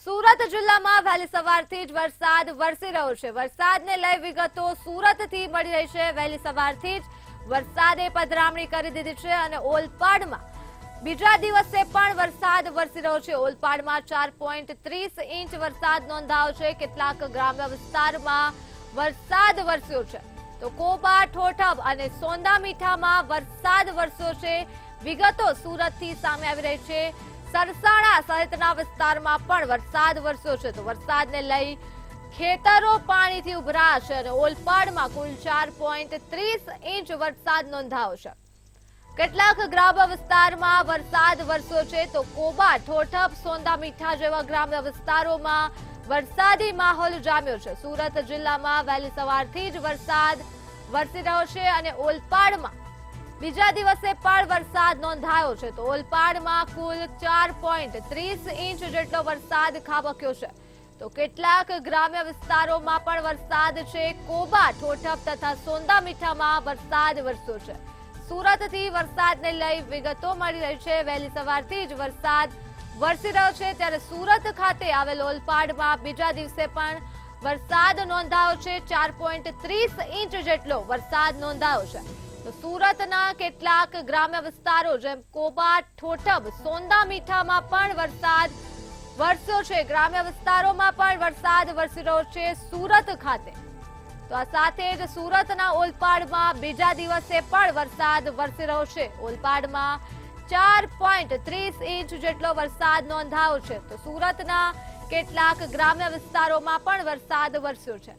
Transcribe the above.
સુરત જિલ્લામાં વહેલી સવારથી જ વરસાદ વરસી રહ્યો છે। વરસાદને લઈ વિગતો સુરતથી મળી રહી છે। વહેલી સવારથી જ વરસાદે પધરામણી કરી દીધી છે અને ઓલપાડમાં બીજા દિવસે પણ વરસાદ વરસી રહ્યો છે। ઓલપાડમાં 4.30 ઇંચ વરસાદ નોંધાયો છે। કેટલાક ગ્રામ્ય વિસ્તારમાં વરસાદ વરસ્યો છે તો કોબા, ઠોઠબ અને સોંદા મીઠામાં વરસાદ વરસ્યો છે। વિગતો સુરતથી સામે આવી રહી છે। સરસાણા સહિતના વિસ્તારમાં પણ વરસાદ વરસ્યો છે તો વરસાદને લઈ ખેતરો પાણીથી ઉભરાશે અને ઓલપાડમાં કુલ 4.30 ઇંચ વરસાદ નોંધાયો છે। કેટલાક ગ્રામ્ય વિસ્તારમાં વરસાદ વરસ્યો છે તો કોબા, ઠોઠબ, સોંદા મીઠા જેવા ગ્રામ્ય વિસ્તારોમાં વરસાદી માહોલ જામ્યો છે। સુરત જિલ્લામાં વહેલી સવારથી જ વરસાદ વરસી રહ્યો છે અને ઓલપાડમાં બીજા દિવસે પણ વરસાદ નોંધાયો છે તો ઓલપાડમાં કુલ 4.30 ઇંચ જેટલો વરસાદ ખાબક્યો છે તો કેટલાક ગ્રામ્ય વિસ્તારોમાં પણ વરસાદ છે। કોબા, ઠોઠબ તથા સોંદા મીઠામાં વરસાદ વરસ્યો છે। સુરતથી વરસાદને લઈ વિગતો મળી રહી છે। વહેલી સવારથી જ વરસાદ વરસી રહ્યો છે ત્યારે સુરત ખાતે આવેલ ઓલપાડમાં બીજા દિવસે પણ વરસાદ નોંધાયો છે। 4.30 ઇંચ જેટલો વરસાદ નોંધાયો છે તો સુરતના કેટલાક ગ્રામ્ય વિસ્તારો જેમ કોબા, ઠોઠબ, સોંદા મીઠામાં પણ વરસાદ વરસ્યો છે। ગ્રામ્ય વિસ્તારોમાં પણ વરસાદ વરસી રહ્યો છે સુરત ખાતે। તો આ સાથે જ સુરતના ઓલપાડમાં બીજા દિવસે પણ વરસાદ વરસી રહ્યો છે। ઓલપાડમાં 4.30 ઇંચ જેટલો વરસાદ નોંધાયો છે તો સુરતના કેટલાક ગ્રામ્ય વિસ્તારોમાં પણ વરસાદ વરસ્યો છે।